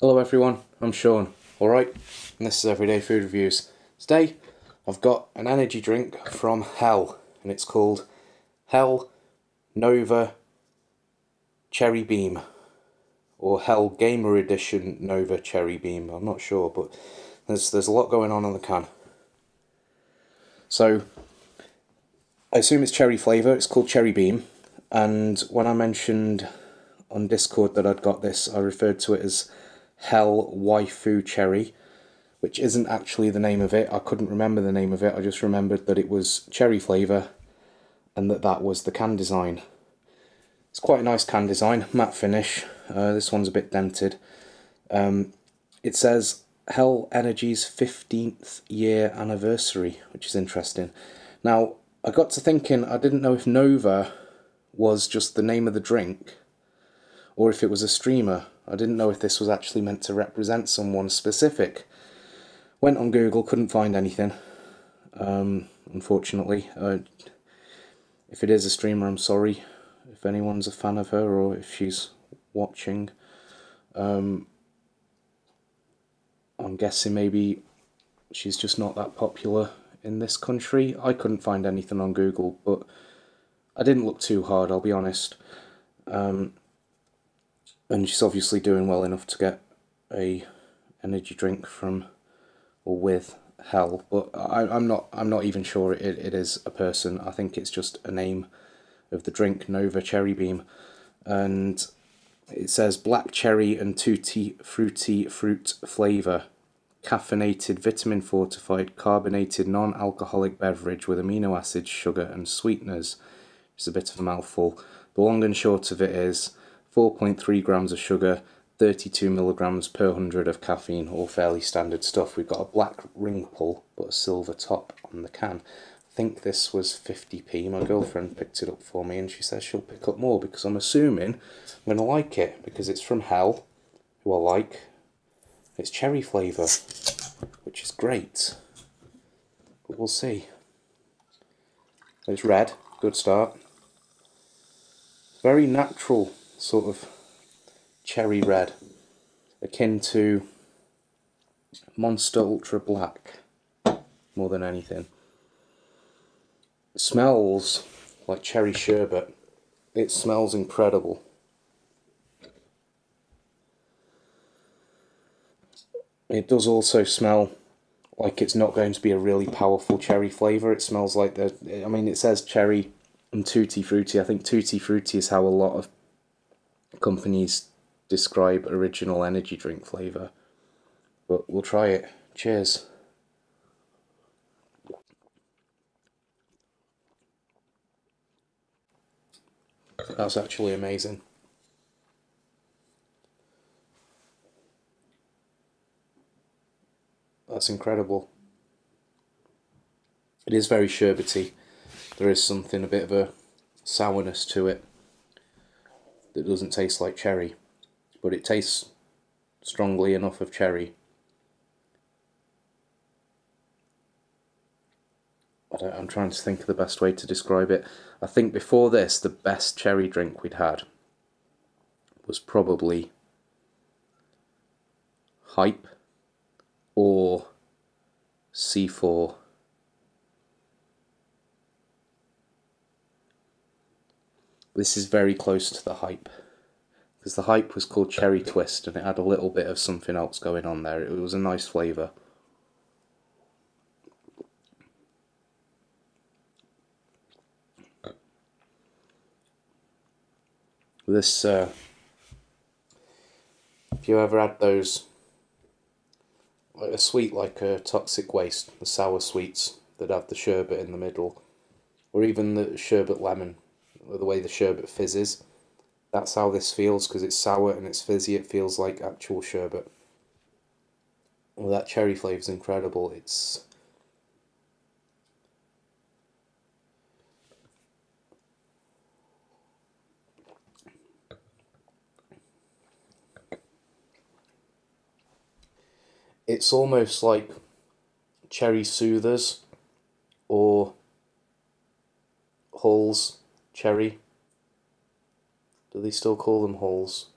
Hello everyone, I'm Sean, alright, and this is Everyday Food Reviews. Today I've got an energy drink from Hell, and it's called Hell Nova Cherry Beam, or Hell Gamer Edition Nova Cherry Beam, I'm not sure, but there's a lot going on the can. So, I assume it's cherry flavour, it's called Cherry Beam, and when I mentioned on Discord that I'd got this, I referred to it as Hell Waifu Cherry, which isn't actually the name of it. I couldn't remember the name of it, I just remembered that it was cherry flavour and that was the can design. It's quite a nice can design, matte finish. This one's a bit dented. It says Hell Energy's 15th year anniversary, which is interesting. Now, I got to thinking, I didn't know if Nova was just the name of the drink or if it was a streamer. I didn't know if this was actually meant to represent someone specific. Went on Google, couldn't find anything, unfortunately. If it is a streamer, I'm sorry if anyone's a fan of her or if she's watching. I'm guessing maybe she's just not that popular in this country. I couldn't find anything on Google, but I didn't look too hard, I'll be honest. And she's obviously doing well enough to get a energy drink from or with Hell, but I'm not even sure it is a person. I think it's just a name of the drink, Nova Cherry Beam, and it says black cherry and tutti fruity fruit flavour, caffeinated, vitamin fortified, carbonated, non-alcoholic beverage with amino acids, sugar and sweeteners. It's a bit of a mouthful. The long and short of it is 4.3 grams of sugar, 32 milligrams per 100 of caffeine, all fairly standard stuff. We've got a black ring pull but a silver top on the can. I think this was 50p. My girlfriend picked it up for me and she says she'll pick up more because I'm assuming I'm going to like it because it's from Hell, who I like. It's cherry flavour, which is great, but we'll see. It's red, good start. Very natural sort of cherry red, akin to Monster Ultra Black more than anything. It smells like cherry sherbet. It smells incredible. It does also smell like it's not going to be a really powerful cherry flavour. It smells like it says cherry and tutti frutti. I think tutti frutti is how a lot of companies describe original energy drink flavour. But we'll try it. Cheers. That's actually amazing. That's incredible. It is very sherbety. There is something, a bit of a sourness to it that doesn't taste like cherry, but it tastes strongly enough of cherry. I'm trying to think of the best way to describe it. I think before this, the best cherry drink we'd had was probably Hype or C4. This is very close to the Hype, because the Hype was called Cherry Twist and it had a little bit of something else going on there. It was a nice flavour. This, if you ever had those, like a sweet like a Toxic Waste, the sour sweets that have the sherbet in the middle, or even the sherbet lemon, or the way the sherbet fizzes, that's how this feels, because it's sour and it's fizzy. It feels like actual sherbet. Well, that cherry flavour is incredible. It's almost like cherry soothers or Halls cherry. Do they still call them Halls?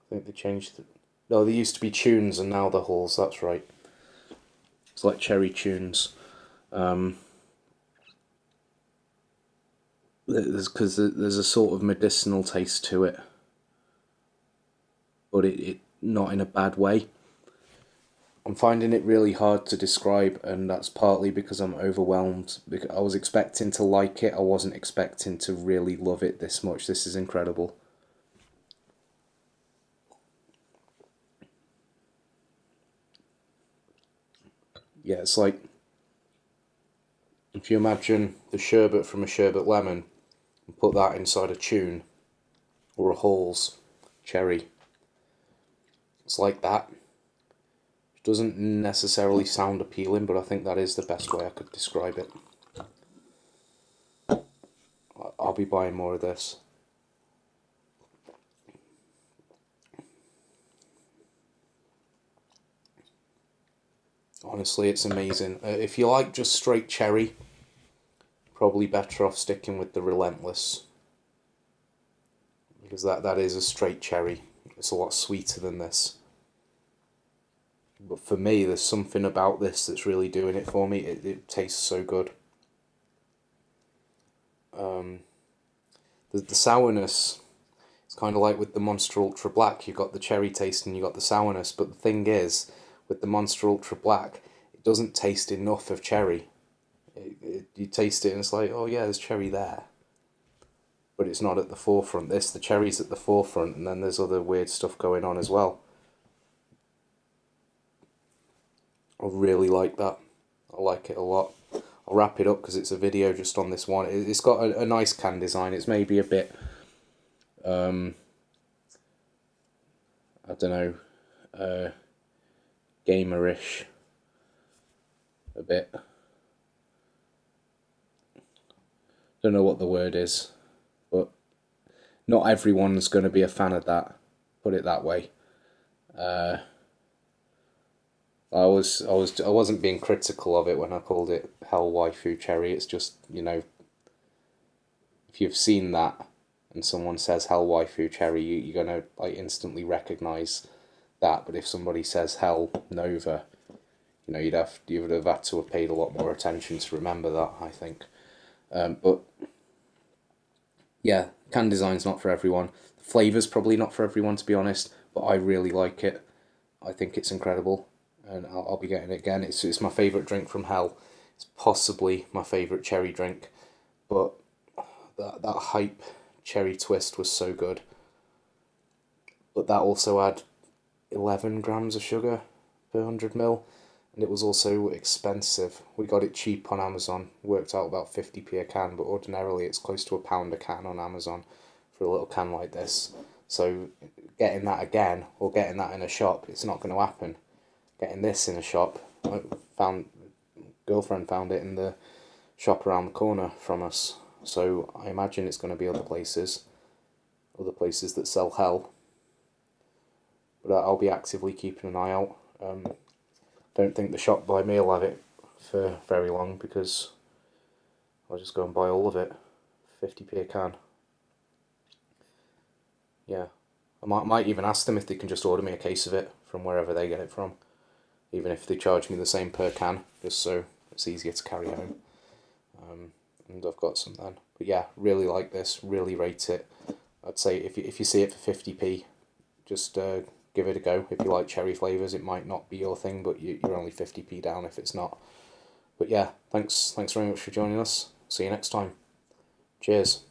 I think they changed. No, they used to be tunes and now they're halls. That's right. It's like cherry tunes. Because there's a sort of medicinal taste to it, but it not in a bad way. I'm finding it really hard to describe, and that's partly because I'm overwhelmed. Because I was expecting to like it, I wasn't expecting to really love it this much. This is incredible. Yeah, it's like if you imagine the sherbet from a sherbet lemon and put that inside a tune or a Halls cherry. It's like that. It doesn't necessarily sound appealing, but I think that is the best way I could describe it. I'll be buying more of this. Honestly, it's amazing. If you like just straight cherry, probably better off sticking with the Relentless. Because that is a straight cherry. It's a lot sweeter than this. But for me, there's something about this that's really doing it for me. It tastes so good. The sourness, it's kind of like with the Monster Ultra Black. You've got the cherry taste and you've got the sourness. But the thing is, with the Monster Ultra Black, it doesn't taste enough of cherry. You taste it and it's like, oh yeah, there's cherry there. But it's not at the forefront. The cherry's at the forefront, and then there's other weird stuff going on as well. I really like that. I like it a lot. I'll wrap it up because it's a video just on this one. It's got a nice can design. It's maybe a bit, I don't know, gamerish. A bit. Don't know what the word is, but not everyone's going to be a fan of that. Put it that way. I wasn't being critical of it when I called it Hell Waifu Cherry. It's just, you know, if you've seen that and someone says Hell Waifu Cherry, you're gonna like instantly recognise that. But if somebody says Hell Nova, you know, you would have had to have paid a lot more attention to remember that, I think. But yeah, can design's not for everyone. The flavour's probably not for everyone, to be honest. But I really like it. I think it's incredible. And I'll be getting it again. It's my favourite drink from Hell. It's possibly my favourite cherry drink, but that hype cherry twist was so good. But that also had 11 grams of sugar per 100 ml, and it was also expensive. We got it cheap on Amazon, worked out about 50p a can, but ordinarily it's close to £1 a can on Amazon for a little can like this. So getting that again, or getting that in a shop, it's not going to happen. Getting this in a shop, girlfriend found it in the shop around the corner from us, so I imagine it's going to be other places that sell Hell, but I'll be actively keeping an eye out. Don't think the shop by me will have it for very long, because I'll just go and buy all of it, 50p a can. Yeah, I might even ask them if they can just order me a case of it from wherever they get it from, even if they charge me the same per can, just so it's easier to carry home. And I've got some then. But yeah, really like this, really rate it. I'd say if you see it for 50p, just give it a go. If you like cherry flavours, it might not be your thing, but you're only 50p down if it's not. But yeah, thanks very much for joining us. See you next time. Cheers.